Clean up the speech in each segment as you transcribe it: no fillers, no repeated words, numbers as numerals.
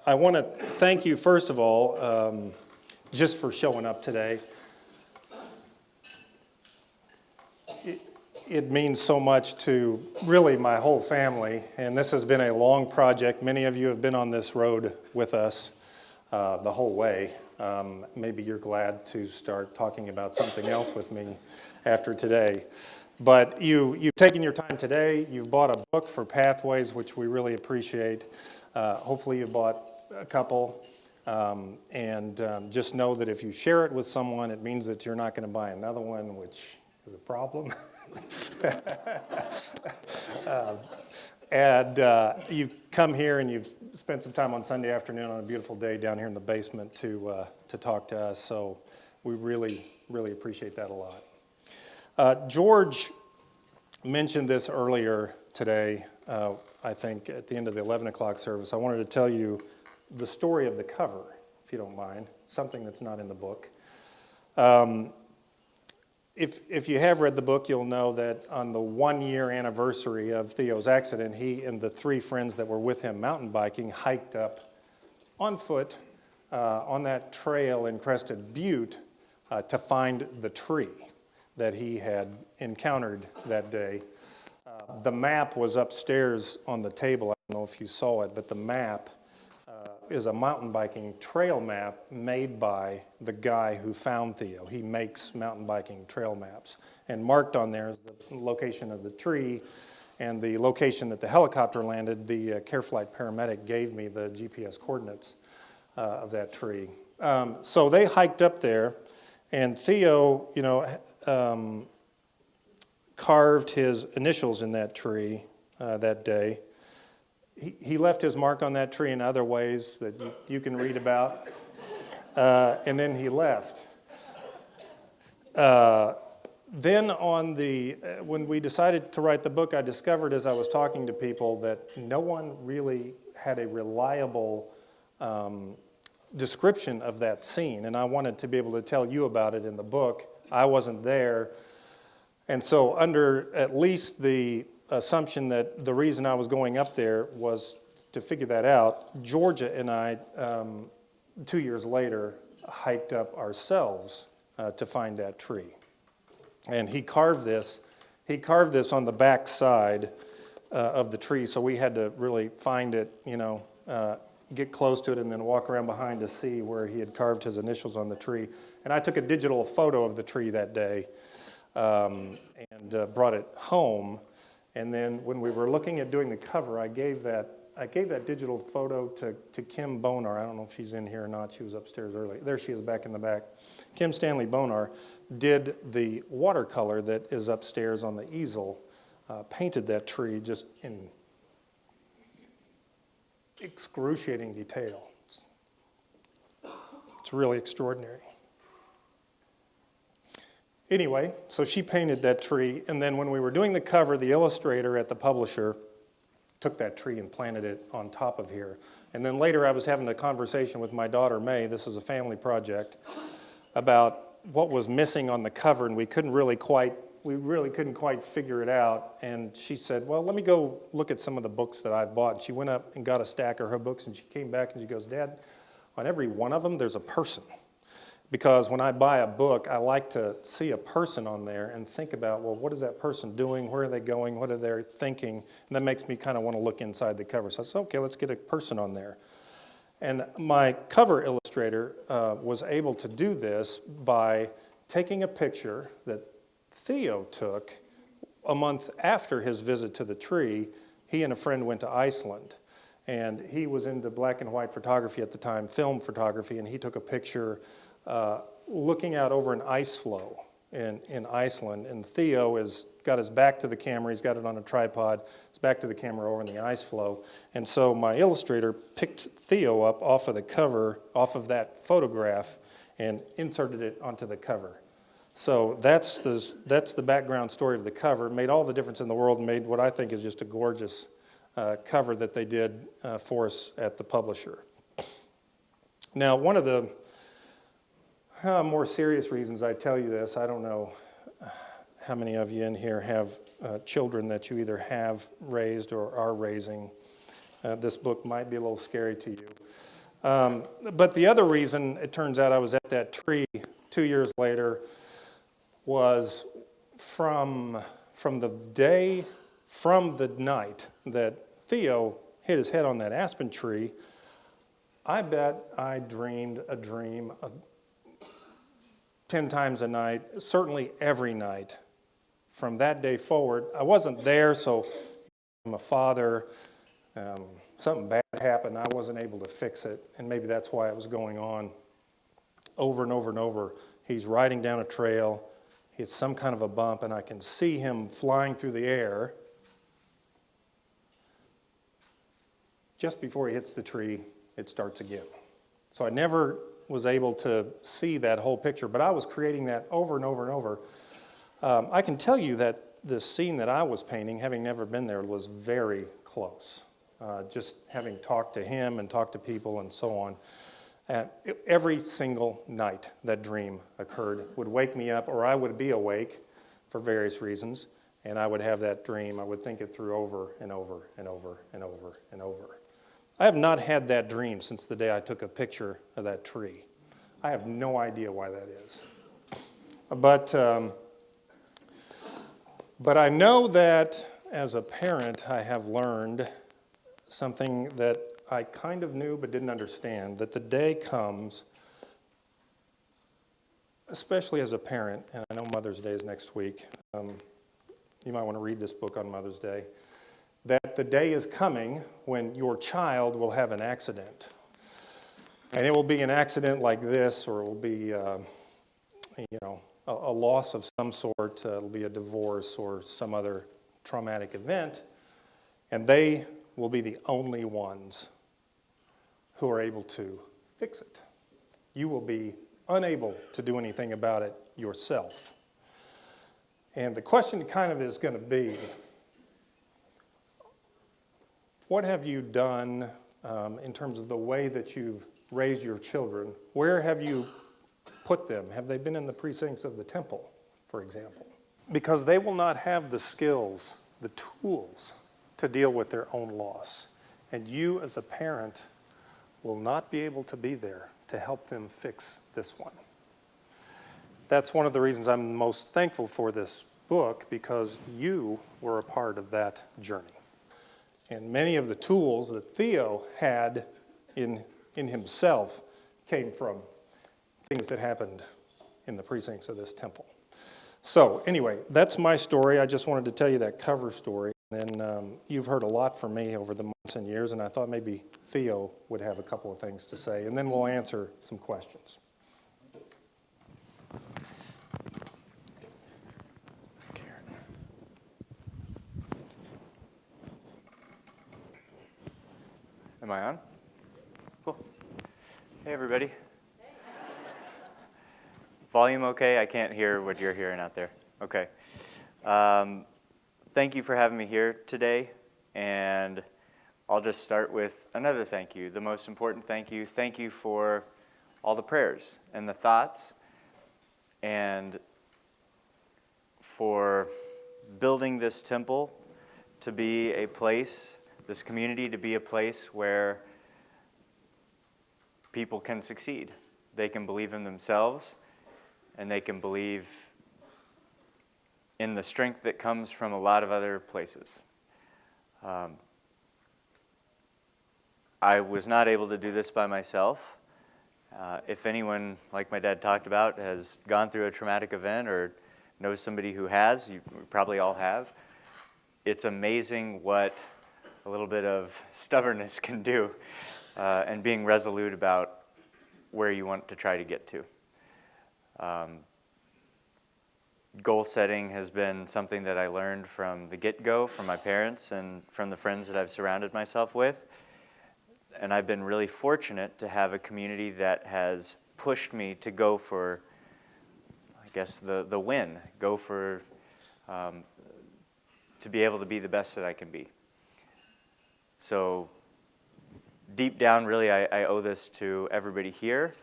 I want to thank you, first of all, just for showing up today. It means so much to really my whole family, and this has been a long project. Many of you have been on this road with us the whole way. Maybe you're glad to start talking about something else with me after today. But you've taken your time today. You've bought a book for Pathways, which we really appreciate. Hopefully you bought a couple. And just know that if you share it with someone, it means that you're not going to buy another one, which is a problem. You've come here and you've spent some time on Sunday afternoon on a beautiful day down here in the basement to talk to us. So we really, really appreciate that a lot. George mentioned this earlier today, I think at the end of the 11 o'clock service. I wanted to tell you the story of the cover, if you don't mind, something that's not in the book. If you have read the book, you'll know that on the 1-year anniversary of Theo's accident, he and the 3 friends that were with him mountain biking hiked up on foot on that trail in Crested Butte to find the tree that he had encountered that day. The map was upstairs on the table. I don't know if you saw it, but the map is a mountain biking trail map made by the guy who found Theo. He makes mountain biking trail maps. And marked on there is the location of the tree and the location that the helicopter landed. The Care Flight paramedic gave me the GPS coordinates of that tree. So they hiked up there, and Theo, carved his initials in that tree that day. He left his mark on that tree in other ways that you can read about, and then he left. Then when we decided to write the book, I discovered as I was talking to people that no one really had a reliable description of that scene, and I wanted to be able to tell you about it in the book. I wasn't there, and so under at least the assumption that the reason I was going up there was to figure that out, Georgia and I, 2 years later, hiked up ourselves to find that tree. And he carved this on the back side of the tree, so we had to really find it, get close to it and then walk around behind to see where he had carved his initials on the tree. And I took a digital photo of the tree that day and brought it home. And then when we were looking at doing the cover, I gave that digital photo to Kim Bonar. I don't know if she's in here or not. She was upstairs early. There she is back in the back. Kim Stanley Bonar did the watercolor that is upstairs on the easel, painted that tree just in excruciating detail. It's really extraordinary. Anyway, so she painted that tree, and then when we were doing the cover, the illustrator at the publisher took that tree and planted it on top of here. And then later I was having a conversation with my daughter, May, this is a family project, about what was missing on the cover, and we really couldn't quite figure it out. And she said, well, let me go look at some of the books that I've bought. And she went up and got a stack of her books, and she came back and she goes, Dad, on every one of them, there's a person. Because when I buy a book, I like to see a person on there and think about, well, what is that person doing? Where are they going? What are they thinking? And that makes me kind of want to look inside the cover. So I said, okay, let's get a person on there. And my cover illustrator was able to do this by taking a picture that Theo took a month after his visit to the tree. He and a friend went to Iceland. And he was into black and white photography at the time, film photography, and he took a picture looking out over an ice floe in Iceland, and Theo has got his back to the camera, he's got it on a tripod, his back to the camera over in the ice floe, and so my illustrator picked Theo up off of the cover, off of that photograph, and inserted it onto the cover. So that's the background story of the cover. It made all the difference in the world, and made what I think is just a gorgeous cover that they did for us at the publisher. Now, one of the more serious reasons I tell you this, I don't know how many of you in here have children that you either have raised or are raising. this book might be a little scary to you. But the other reason it turns out I was at that tree 2 years later was from the night that Theo hit his head on that aspen tree. I bet I dreamed a dream 10 times a night, certainly every night. From that day forward, I wasn't there, so I'm a father. Something bad happened. I wasn't able to fix it, and maybe that's why it was going on over and over and over. He's riding down a trail. He hits some kind of a bump, and I can see him flying through the air. Just before he hits the tree, it starts again. So I never was able to see that whole picture, but I was creating that over and over and over. I can tell you that the scene that I was painting, having never been there, was very close. Just having talked to him and talked to people and so on. Every single night that dream occurred would wake me up, or I would be awake for various reasons, and I would have that dream. I would think it through over and over and over and over and over. I have not had that dream since the day I took a picture of that tree. I have no idea why that is. But I know that as a parent, I have learned something that I kind of knew but didn't understand, that the day comes, especially as a parent, and I know Mother's Day is next week. You might want to read this book on Mother's Day. That the day is coming when your child will have an accident. And it will be an accident like this, or it will be, a loss of some sort. It'll be a divorce or some other traumatic event. And they will be the only ones who are able to fix it. You will be unable to do anything about it yourself. And the question kind of is going to be, what have you done in terms of the way that you've raised your children? Where have you put them? Have they been in the precincts of the temple, for example? Because they will not have the skills, the tools to deal with their own loss. And you as a parent will not be able to be there to help them fix this one. That's one of the reasons I'm most thankful for this book, because you were a part of that journey. And many of the tools that Theo had in himself came from things that happened in the precincts of this temple. So anyway, that's my story. I just wanted to tell you that cover story. And you've heard a lot from me over the months and years, and I thought maybe Theo would have a couple of things to say, and then we'll answer some questions. Am I on? Cool. Hey, everybody. Volume okay? I can't hear what you're hearing out there. Okay. Thank you for having me here today, and I'll just start with another thank you, the most important thank you. Thank you for all the prayers and the thoughts, and for building this temple to be a place, this community to be a place where people can succeed. They can believe in themselves, and they can believe in the strength that comes from a lot of other places. I was not able to do this by myself. If anyone, like my dad talked about, has gone through a traumatic event or knows somebody who has, you probably all have, it's amazing what a little bit of stubbornness can do, and being resolute about where you want to try to get to. Goal setting has been something that I learned from the get-go, from my parents and from the friends that I've surrounded myself with. And I've been really fortunate to have a community that has pushed me to go for, I guess, the win, go for, to be able to be the best that I can be. So deep down, really, I owe this to everybody here,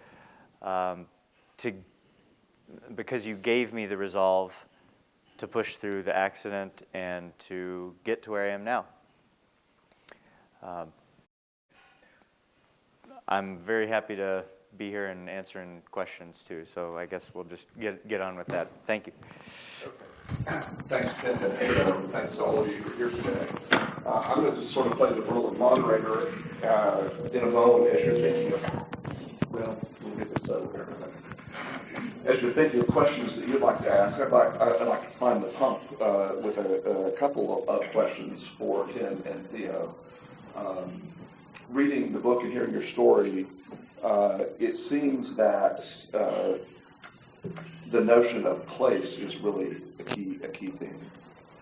because you gave me the resolve to push through the accident and to get to where I am now. I'm very happy to be here and answering questions too. So I guess we'll just get on with that. Thank you. Thanks, Tim, and thanks to all of you who are here today. I'm going to just sort of play the role of moderator in a moment as you're thinking of, well, we'll get this settled here in a minute. As you're thinking of questions that you'd like to ask, I'd like to prime the pump with a couple of questions for Tim and Theo. Reading the book and hearing your story, it seems that the notion of place is really a key thing.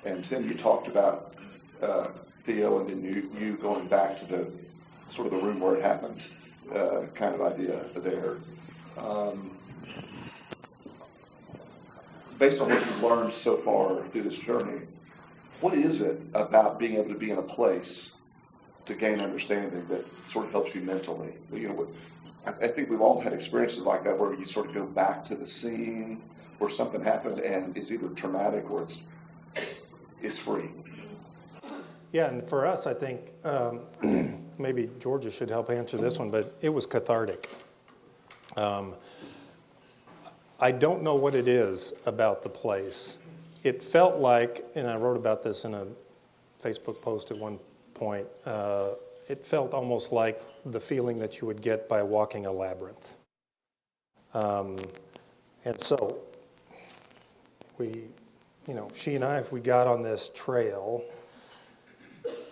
And Tim, you talked about Theo, and then you going back to the sort of the room where it happened, kind of idea there. Based on what you've learned so far through this journey, what is it about being able to be in a place to gain understanding that sort of helps you mentally? You know, I think we've all had experiences like that where you sort of go back to the scene where something happened and it's either traumatic or it's free. Yeah, and for us, I think maybe Georgia should help answer this one, but it was cathartic. I don't know what it is about the place. It felt like, and I wrote about this in a Facebook post at one point, it felt almost like the feeling that you would get by walking a labyrinth. And so she and I, if we got on this trail,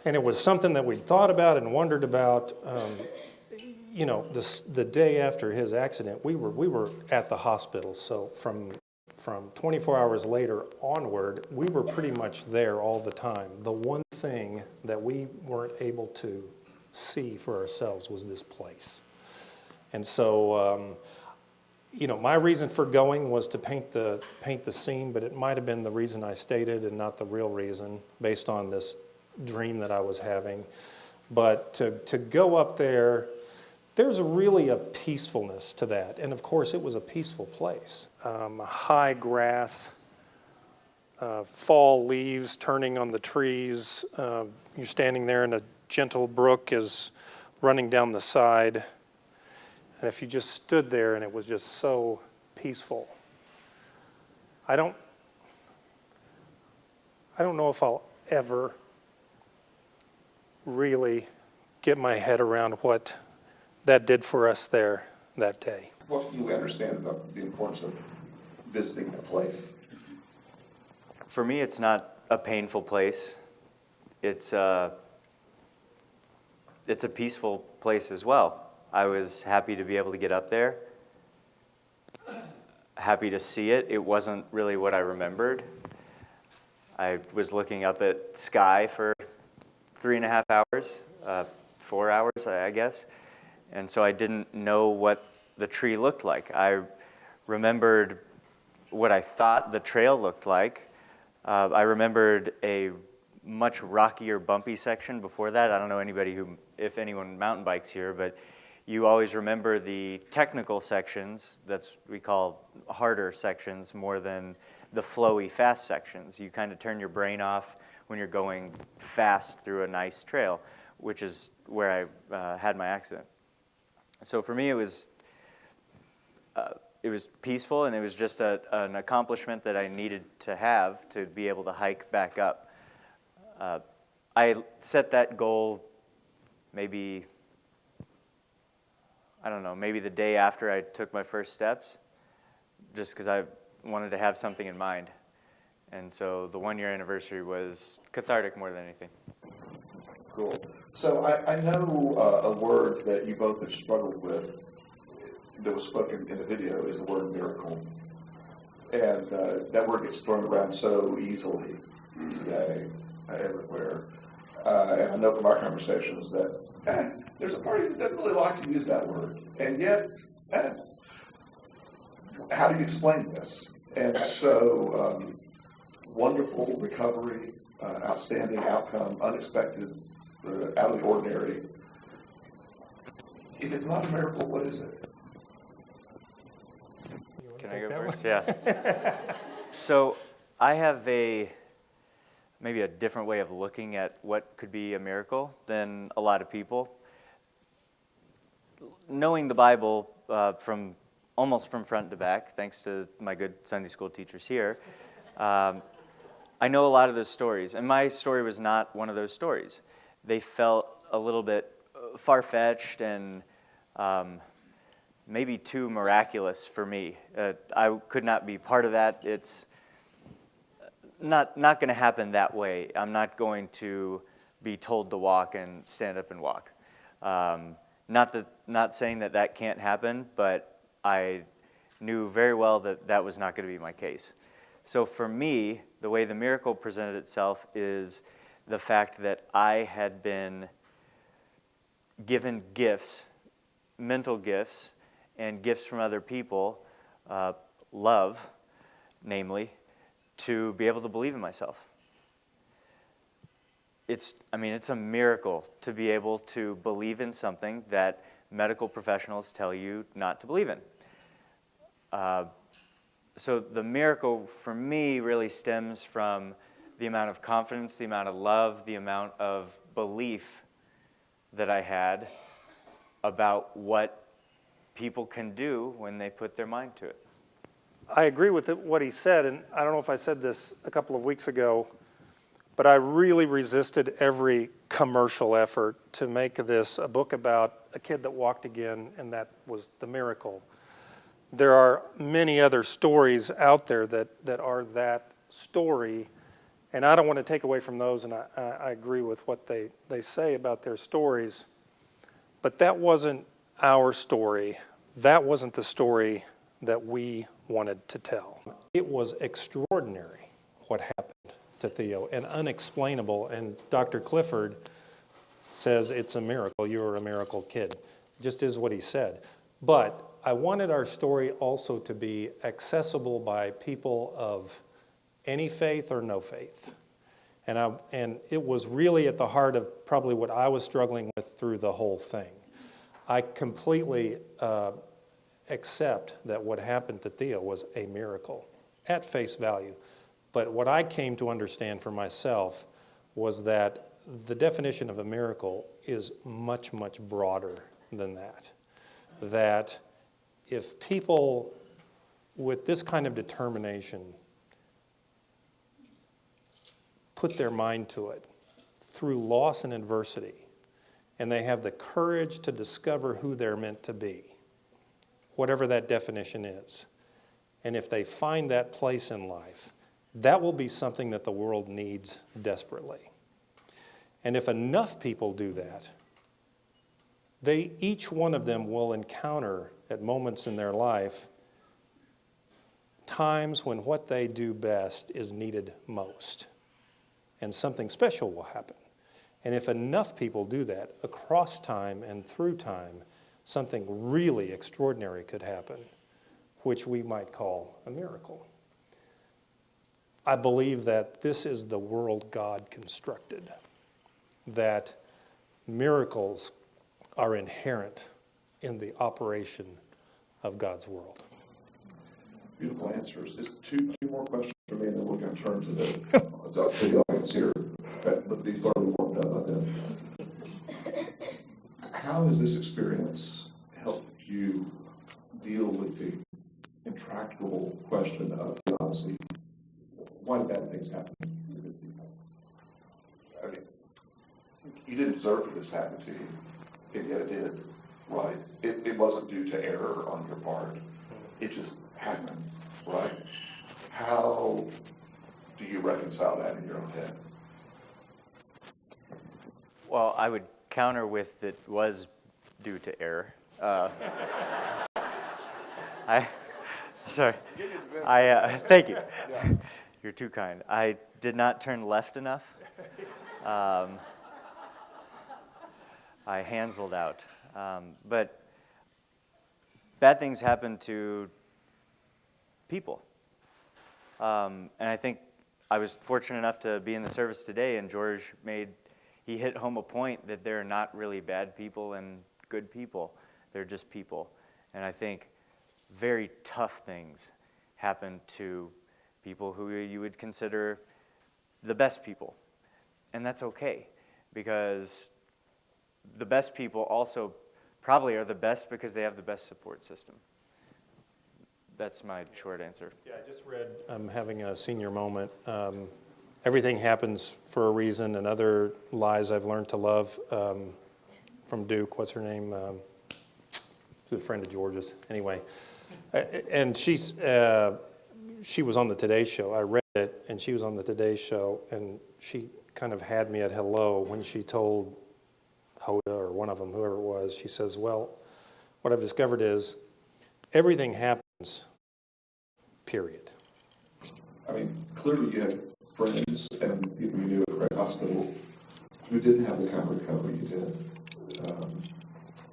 and it was something that we'd thought about and wondered about, the day after his accident, we were at the hospital. So from 24 hours later onward, we were pretty much there all the time. The one thing that we weren't able to see for ourselves was this place. And so, my reason for going was to paint the scene, but it might have been the reason I stated and not the real reason based on this dream that I was having. But to go up there, there's really a peacefulness to that. And of course, it was a peaceful place. High grass, fall leaves turning on the trees. You're standing there and a gentle brook is running down the side. And if you just stood there and it was just so peaceful. I don't know if I'll ever really get my head around what that did for us there that day. What can we understand about the importance of visiting a place? For me, it's not a painful place. It's a peaceful place as well. I was happy to be able to get up there, happy to see it. It wasn't really what I remembered. I was looking up at sky for 3.5 hours, 4 hours, I guess. And so I didn't know what the tree looked like. I remembered what I thought the trail looked like. I remembered a much rockier, bumpy section before that. I don't know if anyone mountain bikes here, but you always remember the technical sections, we call harder sections, more than the flowy, fast sections. You kind of turn your brain off when you're going fast through a nice trail, which is where I had my accident. So for me, it was peaceful, and it was just an accomplishment that I needed to have to be able to hike back up. I set that goal maybe the day after I took my first steps, just because I wanted to have something in mind. And so the 1-year anniversary was cathartic more than anything. Cool. So I know a word that you both have struggled with that was spoken in the video is the word miracle. And that word gets thrown around so easily today, everywhere. And I know from our conversations that there's a party that doesn't really like to use that word. And yet, how do you explain this? And so, wonderful recovery, outstanding outcome, unexpected, out of the ordinary. If it's not a miracle, what is it? Can I go first? Yeah. So I have maybe a different way of looking at what could be a miracle than a lot of people. knowing the Bible from almost from front to back, thanks to my good Sunday school teachers here, I know a lot of those stories, and my story was not one of those stories. They felt a little bit far-fetched and maybe too miraculous for me. I could not be part of that. It's not going to happen that way. I'm not going to be told to walk and stand up and walk. Not saying that that can't happen, but I knew very well that that was not going to be my case. So for me, the way the miracle presented itself is the fact that I had been given gifts, mental gifts, and gifts from other people, love, namely, to be able to believe in myself. It's a miracle to be able to believe in something that medical professionals tell you not to believe in. So the miracle for me really stems from the amount of confidence, the amount of love, the amount of belief that I had about what people can do when they put their mind to it. I agree with what he said, and I don't know if I said this a couple of weeks ago, but I really resisted every commercial effort to make this a book about a kid that walked again, and that was the miracle. There are many other stories out there that are that story, and I don't want to take away from those, and I agree with what they say about their stories, but that wasn't our story. That wasn't the story that we wanted to tell. It was extraordinary what happened to Theo and unexplainable, and Dr. Clifford says it's a miracle. You're a miracle kid. Just is what he said. But I wanted our story also to be accessible by people of any faith or no faith. And it was really at the heart of probably what I was struggling with through the whole thing. I completely accept that what happened to Theo was a miracle at face value. But what I came to understand for myself was that the definition of a miracle is much, much broader than that. That if people with this kind of determination put their mind to it through loss and adversity, and they have the courage to discover who they're meant to be, whatever that definition is, and if they find that place in life, that will be something that the world needs desperately. And if enough people do that, each one of them will encounter at moments in their life times when what they do best is needed most, and something special will happen. And if enough people do that across time and through time, something really extraordinary could happen, which we might call a miracle. I believe that this is the world God constructed, that miracles are inherent in the operation of God's world. Beautiful answers. Just two more questions for me, and then we're going to turn to the audience here. But be thoroughly warmed up by them. How has this experience helped you deal with the intractable question of theodicy? Why do bad things happen to good people? I mean, you didn't deserve for this to happen to you, and yet it did, right? It wasn't due to error on your part. It just happened, right? How do you reconcile that in your own head? Well, I would counter with it was due to error. Thank you. You're too kind. I did not turn left enough. I hanseled out. But bad things happen to people. And I think I was fortunate enough to be in the service today, and George he hit home a point that there are not really bad people and good people. They're just people. And I think very tough things happen to people who you would consider the best people. And that's okay, because the best people also probably are the best because they have the best support system. That's my short answer. Yeah, I just read, I'm having a senior moment. Everything happens for a reason, and other lies I've learned to love from Duke. What's her name? She's a friend of George's. Anyway, and she was on the Today Show. I read it, and she was on the Today Show, and she kind of had me at hello when she told Hoda or one of them, whoever it was. She says, well, what I've discovered is everything happens, period. I mean, clearly you had friends and people you knew at Craig Hospital who didn't have the kind of recovery you did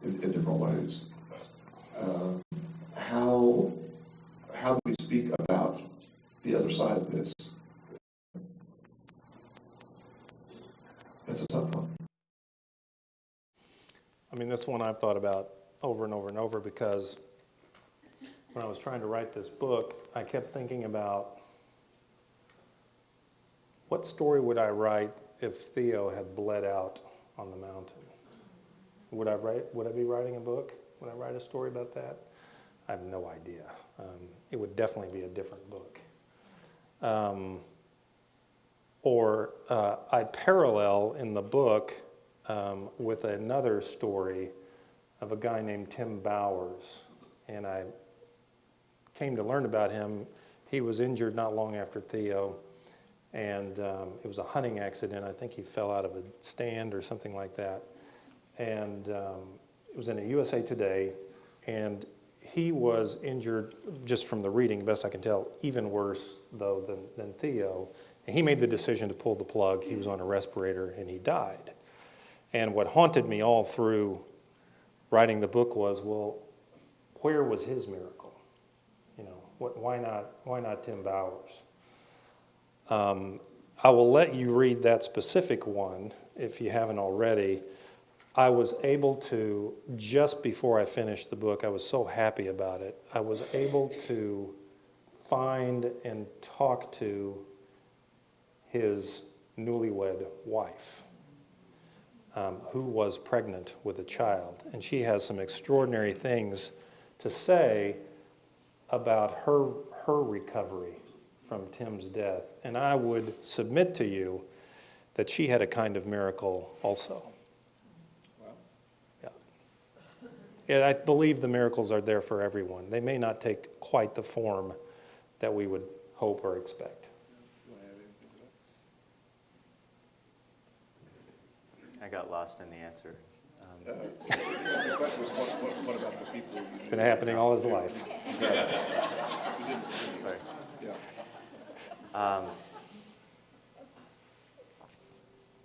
in different ways. How do we speak about the other side of this? That's a tough one. I mean, this one I've thought about over and over and over because when I was trying to write this book, I kept thinking about what story would I write if Theo had bled out on the mountain? Would I be writing a book? Would I write a story about that? I have no idea. It would definitely be a different book. I parallel in the book with another story of a guy named Tim Bowers. And I came to learn about him. He was injured not long after Theo. And it was a hunting accident. I think he fell out of a stand or something like that. And it was in a USA Today. And he was injured, just from the reading, best I can tell, even worse, though, than Theo. And he made the decision to pull the plug. He was on a respirator, and he died. And what haunted me all through writing the book was, well, where was his miracle? You know, why not Tim Bowers? I will let you read that specific one if you haven't already. I was able to, just before I finished the book, I was so happy about it, I was able to find and talk to his newlywed wife, who was pregnant with a child. And she has some extraordinary things to say about her recovery from Tim's death. And I would submit to you that she had a kind of miracle also. Wow. Yeah, I believe the miracles are there for everyone. They may not take quite the form that we would hope or expect. I got lost in the answer. The question was, what about the people? It's been happening all his life.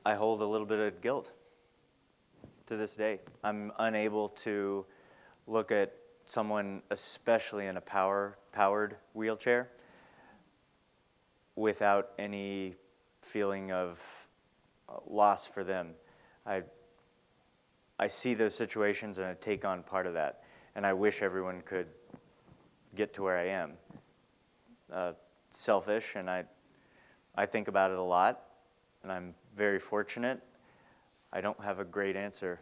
I hold a little bit of guilt to this day. I'm unable to look at someone, especially in a powered wheelchair, without any feeling of loss for them. I see those situations and I take on part of that, and I wish everyone could get to where I am. Selfish, and I think about it a lot, and I'm very fortunate. I don't have a great answer.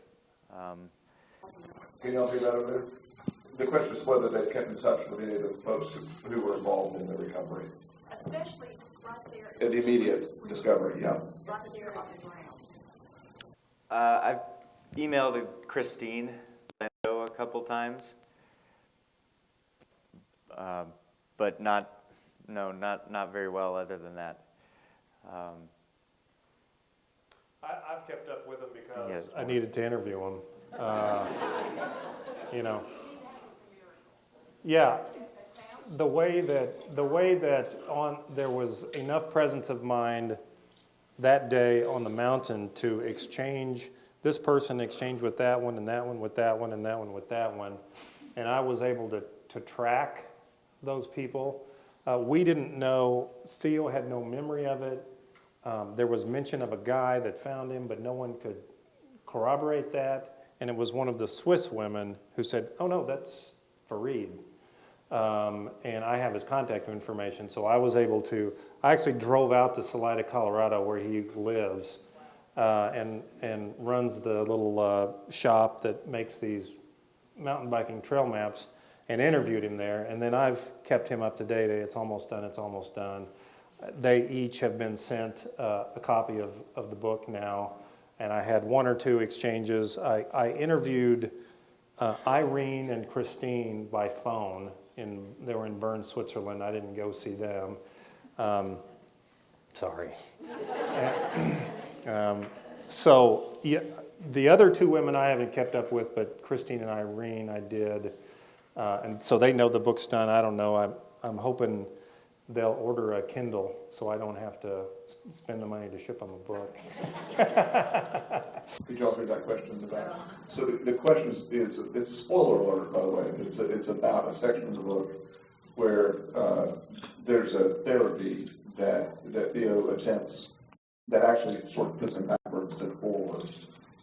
Can you help me out there? The question is whether they've kept in touch with any of the folks who were involved in the recovery. Especially right there. In the immediate discovery, yeah. Right there on the ground. I've emailed Christine a couple times, but not very well other than that. I've kept up with him because Yes. I needed to interview him. You know. Yeah, the way that there was enough presence of mind that day on the mountain to exchange, this person exchanged with that one, and that one with that one, and that one with that one, and I was able to track those people. We didn't know, Theo had no memory of it. There was mention of a guy that found him, but no one could corroborate that. And it was one of the Swiss women who said, oh no, that's Fareed. And I have his contact information, so I was able to, I actually drove out to Salida, Colorado, where he lives, and runs the little shop that makes these mountain biking trail maps and interviewed him there. And then I've kept him up to date. It's almost done, it's almost done. They each have been sent a copy of the book now. And I had one or two exchanges. I interviewed Irene and Christine by phone. They were in Bern, Switzerland. I didn't go see them. Sorry. So yeah, the other two women I haven't kept up with, but Christine and Irene I did. And so they know the book's done. I don't know. I'm hoping they'll order a Kindle so I don't have to spend the money to ship them a book. Did y'all hear that question in the back? So the question is it's a spoiler alert, by the way, but it's about a section of the book where there's a therapy that Theo attempts that actually sort of puts him backwards and forward,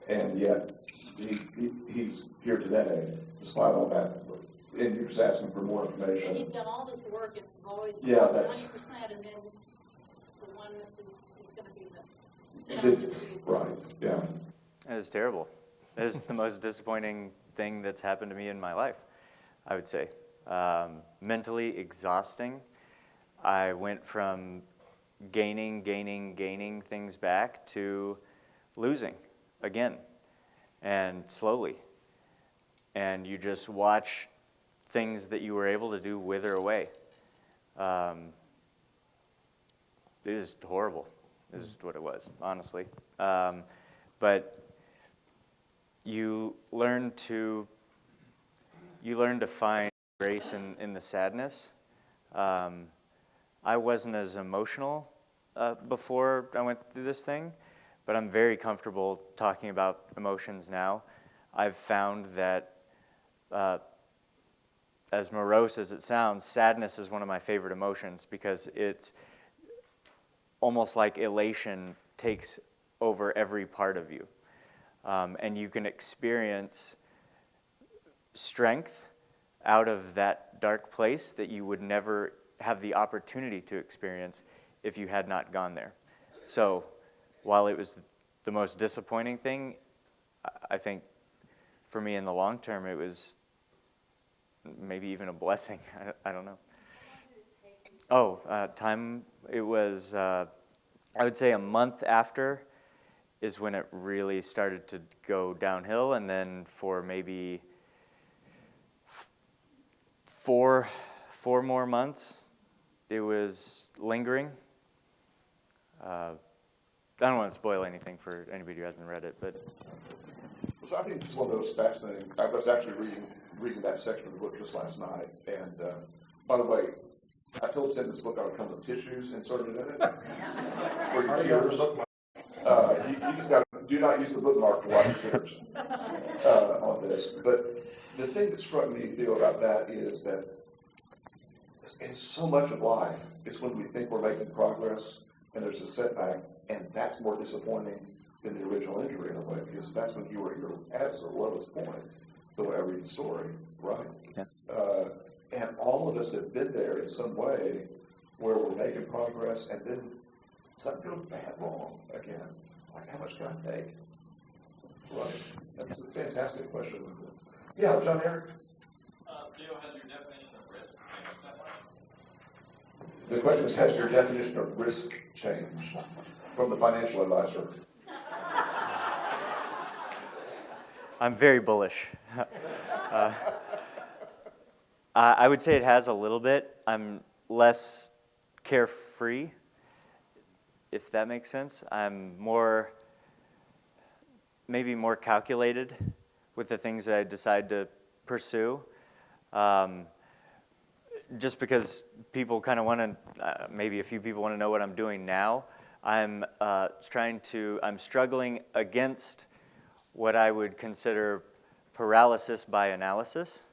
and yet he's here today despite all that. And you're just asking for more information. And you've done all this work, and it's always 90%, and then the one who's going to be the right, yeah. That is terrible. That is the most disappointing thing that's happened to me in my life, I would say. Mentally exhausting. I went from gaining things back to losing again, and slowly. And you just watch things that you were able to do wither away. It is horrible. This is what it was, honestly. But you learn to find grace in the sadness. I wasn't as emotional before I went through this thing, but I'm very comfortable talking about emotions now. I've found that as morose as it sounds, sadness is one of my favorite emotions because it's almost like elation takes over every part of you. And you can experience strength out of that dark place that you would never have the opportunity to experience if you had not gone there. So while it was the most disappointing thing, I think for me in the long term, it was maybe even a blessing. I don't know. Time, it was, I would say a month after is when it really started to go downhill, and then for maybe four more months, it was lingering. I don't want to spoil anything for anybody who hasn't read it, but... So I think this is one of those fascinating. I was actually reading that section of the book just last night, and by the way, I told Tim this book I would come with tissues inserted in it. For your tears. You just got to do not use the bookmark to wipe your tears on this. But the thing that struck me, Theo, about that is that in so much of life, it's when we think we're making progress and there's a setback, and that's more disappointing than the original injury in a way, because that's when you were at your absolute lowest point, the way I read the story, right? Yeah. And all of us have been there in some way where we're making progress, and then something goes bad wrong again. Like, how much can I take? Right. That's a fantastic question. Yeah, John Eric? Theo, has your definition of risk changed that much? The question is, has your definition of risk changed from the financial advisor? I'm very bullish. I would say it has a little bit. I'm less carefree, if that makes sense. I'm maybe more calculated with the things that I decide to pursue. Just because people kind of want to, maybe a few people want to know what I'm doing now, I'm struggling against what I would consider paralysis by analysis.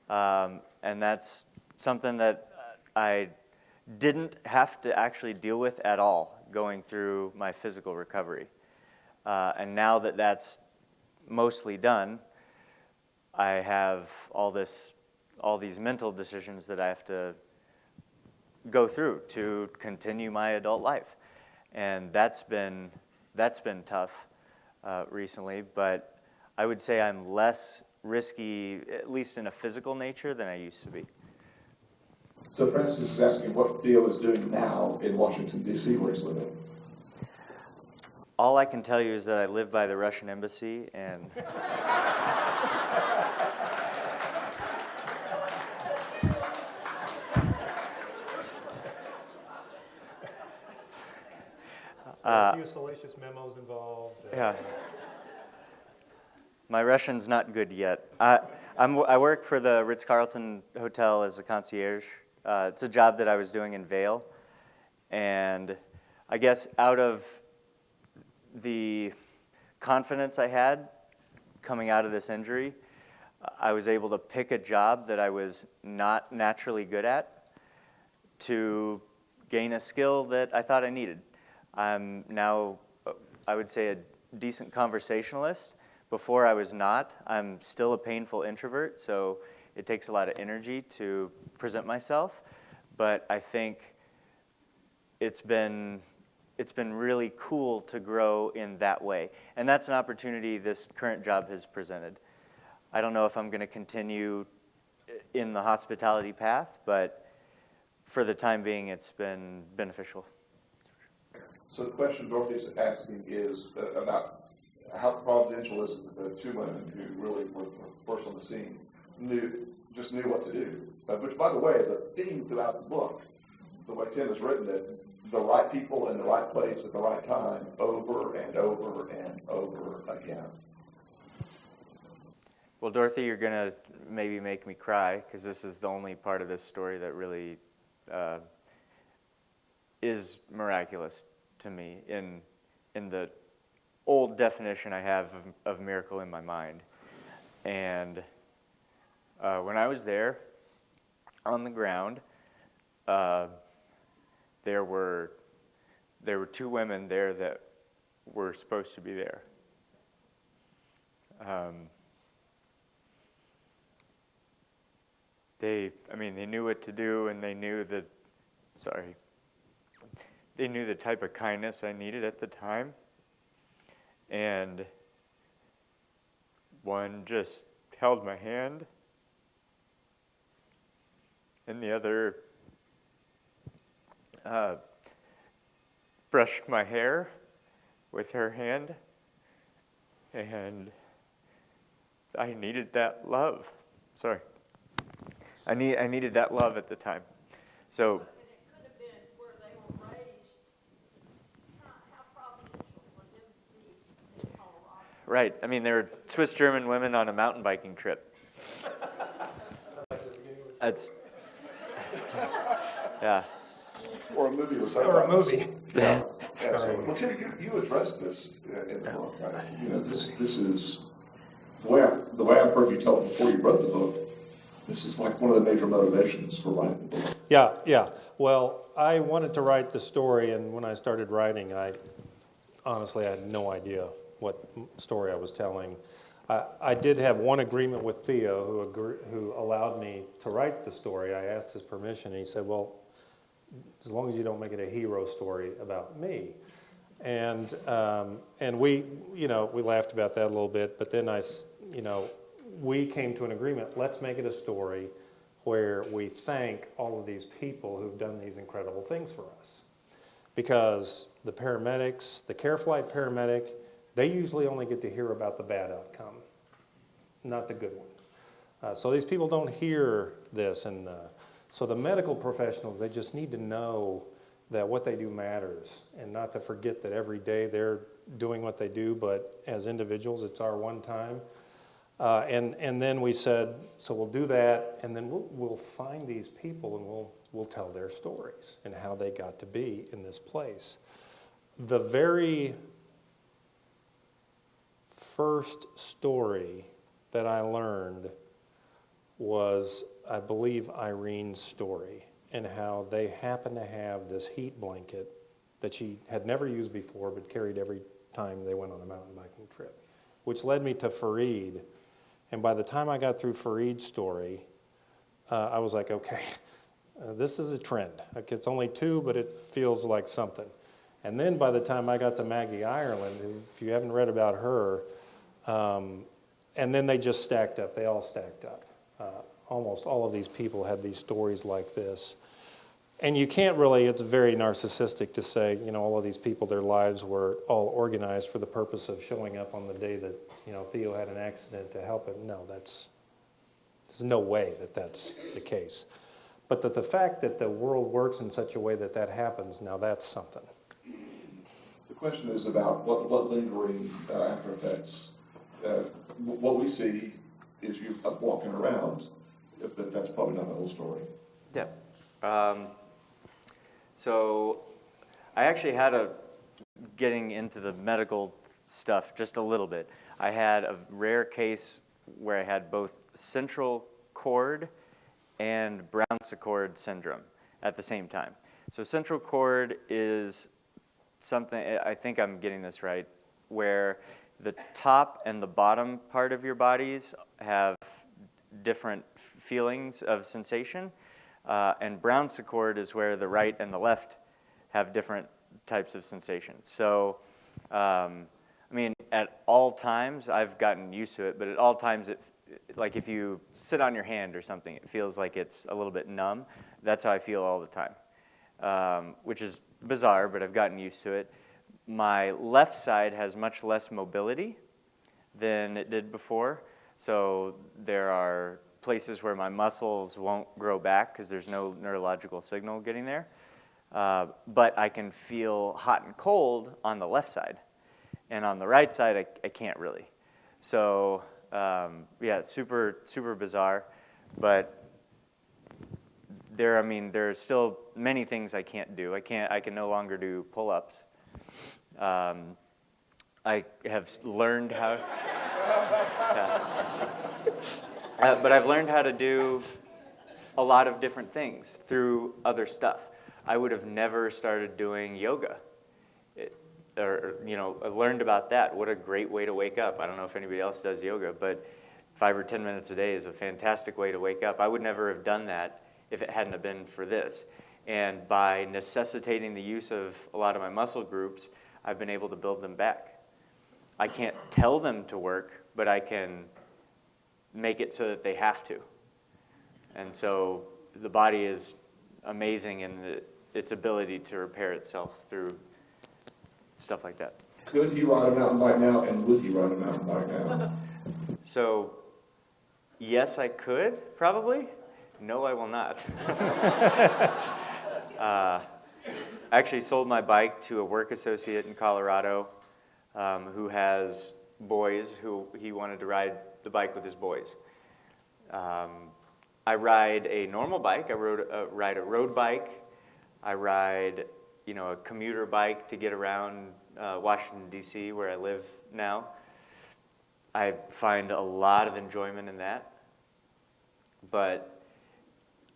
And that's something that I didn't have to actually deal with at all going through my physical recovery. And now that that's mostly done, I have all these mental decisions that I have to go through to continue my adult life. And that's been tough recently, but I would say I'm less risky, at least in a physical nature, than I used to be. So Francis is asking what Theo is doing now in Washington, D.C., where he's living. All I can tell you is that I live by the Russian embassy, and A few salacious memos involved. yeah. My Russian's not good yet. I work for the Ritz-Carlton Hotel as a concierge. It's a job that I was doing in Vail. And I guess out of the confidence I had coming out of this injury, I was able to pick a job that I was not naturally good at to gain a skill that I thought I needed. I'm now, I would say, a decent conversationalist. Before I was not. I'm still a painful introvert, so it takes a lot of energy to present myself. But I think it's been really cool to grow in that way. And that's an opportunity this current job has presented. I don't know if I'm going to continue in the hospitality path, but for the time being, it's been beneficial. So the question Dorothy's asking is about how providential is it that the two women who really were first on the scene just knew what to do, which, by the way, is a theme throughout the book. The way Tim has written it, the right people in the right place at the right time, over and over and over again. Well, Dorothy, you're going to maybe make me cry, because this is the only part of this story that really is miraculous to me in the old definition I have of miracle in my mind. And when I was there on the ground, there were two women there that were supposed to be there. They knew what to do, and they knew the type of kindness I needed at the time. And one just held my hand, and the other brushed my hair with her hand, and I needed that love. I needed that love at the time. So. Right. I mean, they were Swiss German women on a mountain biking trip. That's, yeah. Or a movie with Or a subtitles. movie. Yeah. Well, Tim, you addressed this in the book. This is the way I've heard you tell it before you wrote the book. This is like one of the major motivations for writing the book. Yeah. Well, I wanted to write the story, and when I started writing, I had no idea what story I was telling. I did have one agreement with Theo, who allowed me to write the story. I asked his permission, and he said, well, as long as you don't make it a hero story about me. And we laughed about that a little bit, but then we came to an agreement. Let's make it a story where we thank all of these people who've done these incredible things for us. Because the paramedics, the care flight paramedic, they usually only get to hear about the bad outcome, not the good one. So these people don't hear this. And so the medical professionals, they just need to know that what they do matters, and not to forget that every day they're doing what they do, but as individuals, it's our one time. And then we said, so we'll do that, and then we'll find these people, and we'll tell their stories and how they got to be in this place. The very first story that I learned was, I believe, Irene's story, and how they happened to have this heat blanket that she had never used before but carried every time they went on a mountain biking trip, which led me to Fareed. And by the time I got through Fareed's story, I was like, okay, this is a trend. Like, it's only two, but it feels like something. And then by the time I got to Maggie Ireland, if you haven't read about her, And then they just stacked up. They all stacked up. Almost all of these people had these stories like this. And you can't really, it's very narcissistic to say, all of these people, their lives were all organized for the purpose of showing up on the day that, Theo had an accident to help him. No, there's no way that that's the case. But that the fact that the world works in such a way that that happens, now that's something. The question is about what lingering after effects. What we see is you walking around, but that's probably not the whole story. Yeah. So I actually had getting into the medical stuff just a little bit. I had a rare case where I had both central cord and Brown-Sequard syndrome at the same time. So central cord is something, I think I'm getting this right, where the top and the bottom part of your bodies have different feelings of sensation. And Brown-Sequard is where the right and the left have different types of sensations. So, at all times, I've gotten used to it, but at all times, like if you sit on your hand or something, it feels like it's a little bit numb. That's how I feel all the time, which is bizarre, but I've gotten used to it. My left side has much less mobility than it did before. So there are places where my muscles won't grow back because there's no neurological signal getting there. But I can feel hot and cold on the left side. And on the right side, I can't really. So, it's super, super bizarre. But there are still many things I can't do. I can no longer do pull-ups. I have learned how... but I've learned how to do a lot of different things through other stuff. I would have never started doing yoga. I learned about that. What a great way to wake up. I don't know if anybody else does yoga, but 5 or 10 minutes a day is a fantastic way to wake up. I would never have done that if it hadn't have been for this. And by necessitating the use of a lot of my muscle groups, I've been able to build them back. I can't tell them to work, but I can make it so that they have to. And so the body is amazing in its ability to repair itself through stuff like that. Could he ride a mountain bike now, and would he ride a mountain bike now? So, yes, I could, probably. No, I will not. I actually sold my bike to a work associate in Colorado who has boys who he wanted to ride the bike with his boys. I ride a normal bike. I ride a road bike. I ride, a commuter bike to get around Washington, D.C., where I live now. I find a lot of enjoyment in that. But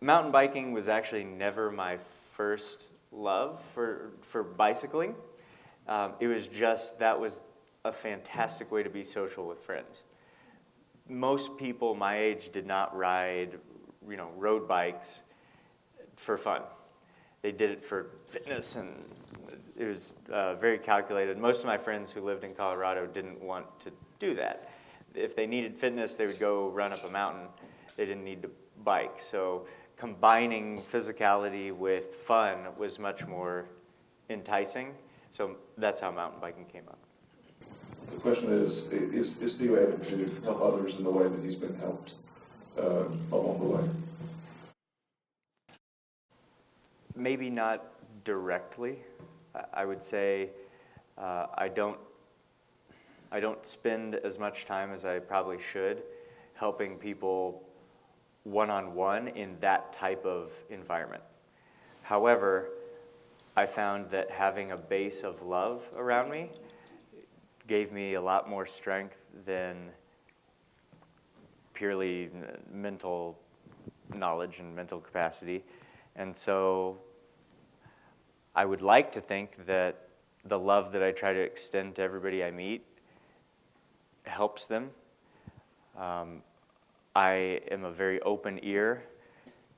mountain biking was actually never my first love for bicycling. It was just, that was a fantastic way to be social with friends. Most people my age did not ride, road bikes for fun. They did it for fitness, and it was very calculated. Most of my friends who lived in Colorado didn't want to do that. If they needed fitness, they would go run up a mountain. They didn't need to bike. So combining physicality with fun was much more enticing. So that's how mountain biking came up. The question is Theo able to help others in the way that he's been helped along the way? Maybe not directly. I would say I don't spend as much time as I probably should helping people one-on-one in that type of environment. However, I found that having a base of love around me gave me a lot more strength than purely mental knowledge and mental capacity. And so I would like to think that the love that I try to extend to everybody I meet helps them. I am a very open ear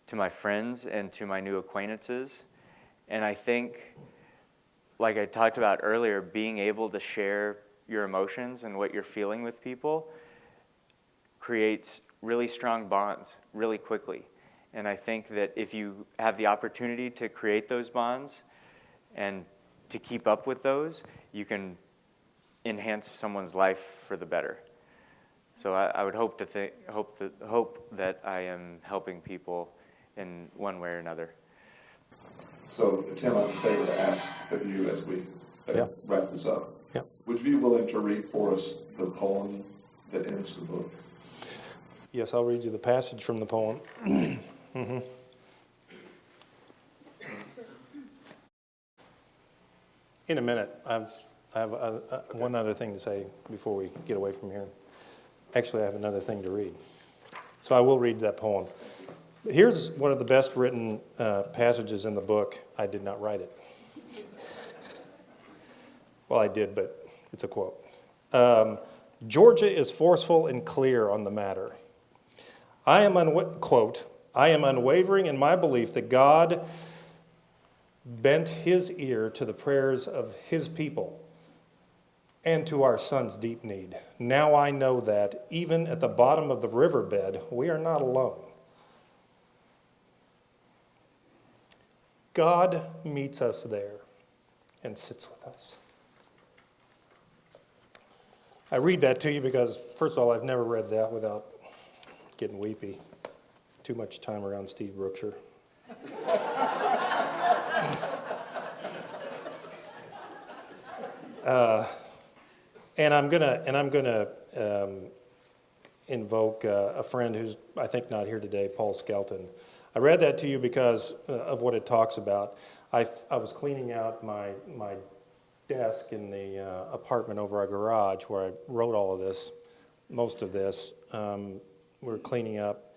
to my friends and to my new acquaintances. And I think, like I talked about earlier, being able to share your emotions and what you're feeling with people creates really strong bonds really quickly. And I think that if you have the opportunity to create those bonds and to keep up with those, you can enhance someone's life for the better. So I would hope that I am helping people in one way or another. So, Tim, I'm in favor to ask of you as we wrap this up. Yeah. Would you be willing to read for us the poem that ends the book? Yes, I'll read you the passage from the poem. In a minute, I have one other thing to say before we get away from here. Actually, I have another thing to read. So I will read that poem. Here's one of the best written passages in the book. I did not write it. Well, I did, but it's a quote. Georgia is forceful and clear on the matter. I am unwavering in my belief that God bent his ear to the prayers of his people and to our son's deep need. Now I know that even at the bottom of the riverbed, we are not alone. God meets us there and sits with us. I read that to you because, first of all, I've never read that without getting weepy. Too much time around Steve Brookshire. And I'm gonna invoke a friend who's I think not here today, Paul Skelton. I read that to you because of what it talks about. I was cleaning out my desk in the apartment over our garage where I wrote all of this, most of this. We were cleaning up,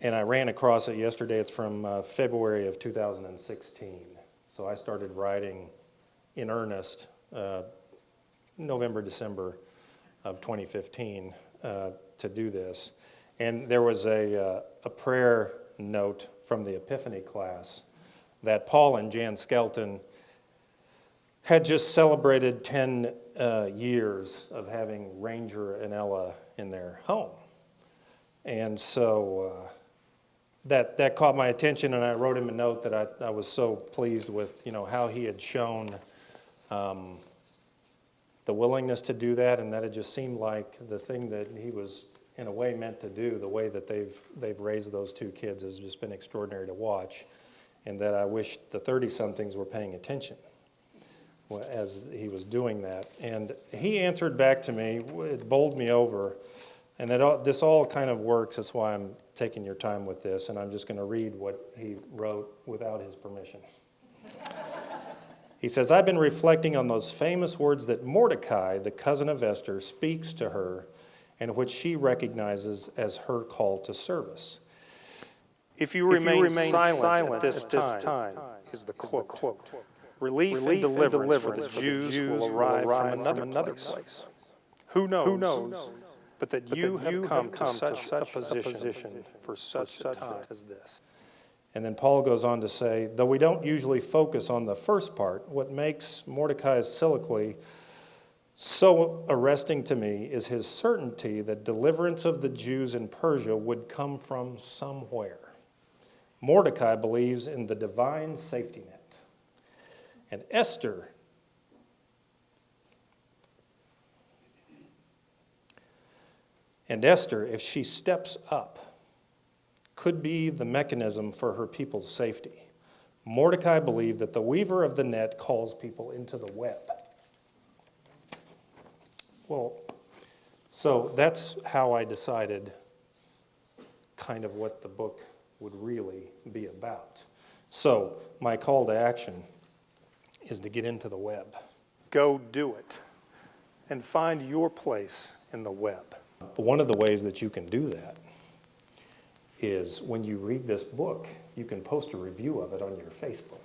and I ran across it yesterday. It's from February of 2016. So I started writing in earnest November, December of 2015 to do this. And there was a prayer note from the Epiphany class that Paul and Jan Skelton had just celebrated 10 years of having Ranger and Ella in their home. And so that caught my attention, and I wrote him a note that I was so pleased with, how he had shown the willingness to do that, and that it just seemed like the thing that he was in a way meant to do. The way that they've raised those two kids has just been extraordinary to watch, and that I wish the 30-somethings were paying attention as he was doing that. And he answered back to me, it bowled me over, and this all kind of works. That's why I'm taking your time with this, and I'm just going to read what he wrote without his permission. He says, I've been reflecting on those famous words that Mordecai, the cousin of Esther, speaks to her, and which she recognizes as her call to service. If you remain silent at this time, is the quote. Relief and deliverance for the Jews will arrive from another place. Who knows? But that you have come to such a position for such a time as this. And then Paul goes on to say, though we don't usually focus on the first part, what makes Mordecai's soliloquy so arresting to me is his certainty that deliverance of the Jews in Persia would come from somewhere. Mordecai believes in the divine safety net. And Esther if she steps up, could be the mechanism for her people's safety. Mordecai believed that the weaver of the net calls people into the web. Well, so that's how I decided kind of what the book would really be about. So my call to action is to get into the web. Go do it and find your place in the web. But one of the ways that you can do that is when you read this book, you can post a review of it on your Facebook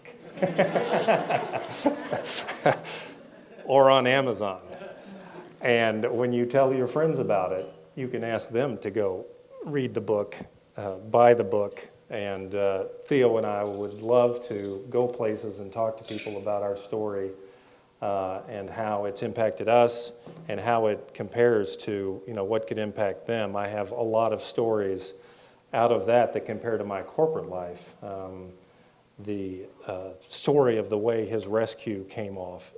or on Amazon. And when you tell your friends about it, you can ask them to go read the book, buy the book, and Theo and I would love to go places and talk to people about our story and how it's impacted us and how it compares to, what could impact them. I have a lot of stories out of that compare to my corporate life. The story of the way his rescue came off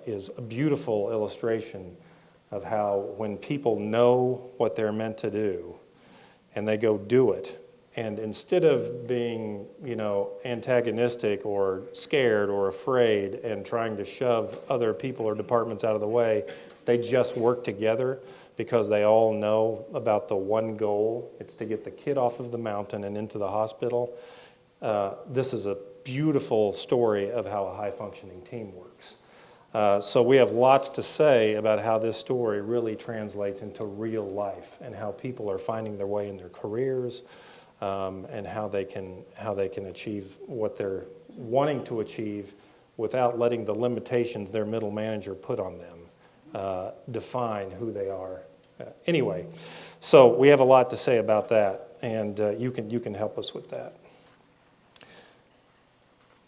is a beautiful illustration of how when people know what they're meant to do and they go do it, and instead of being, antagonistic or scared or afraid and trying to shove other people or departments out of the way, they just work together because they all know about the one goal. It's to get the kid off of the mountain and into the hospital. This is a beautiful story of how a high-functioning team works. So we have lots to say about how this story really translates into real life and how people are finding their way in their careers, and how they can achieve what they're wanting to achieve without letting the limitations their middle manager put on them define who they are. Anyway, so we have a lot to say about that, and you can help us with that.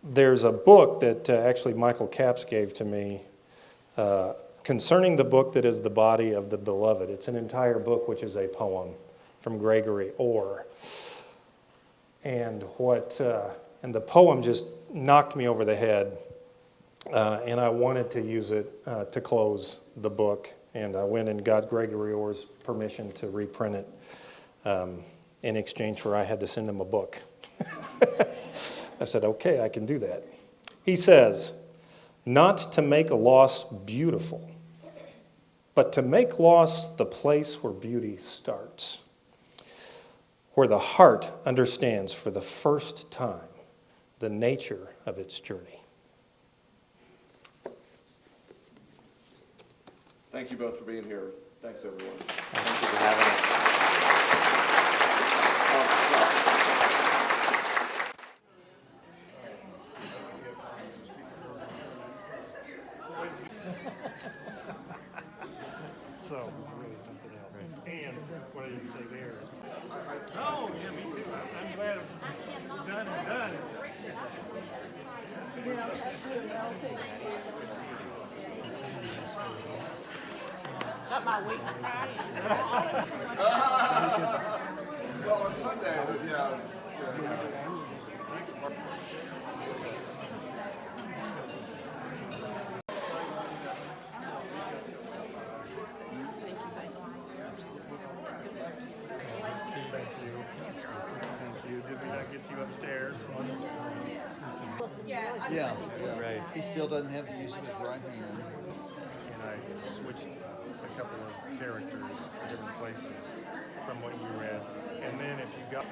There's a book that actually Michael Capps gave to me concerning the book that is the body of the beloved. It's an entire book, which is a poem from Gregory Orr. And the poem just knocked me over the head, and I wanted to use it to close the book. And I went and got Gregory Orr's permission to reprint it in exchange for I had to send him a book. I said, okay, I can do that. He says, not to make a loss beautiful, but to make loss the place where beauty starts, where the heart understands for the first time the nature of its journey. Thank you both for being here. Thanks, everyone. Thank you for having us. So, really something else. And what I didn't say there. Oh, yeah, me too. I'm glad I'm done and done. Got my weeks crying. Well, on Sunday, yeah. Thank you. Did we not get you upstairs? Yeah, right. He still doesn't have the use of his right hand. And I switched a couple of characters to different places from what you read. And then if you got...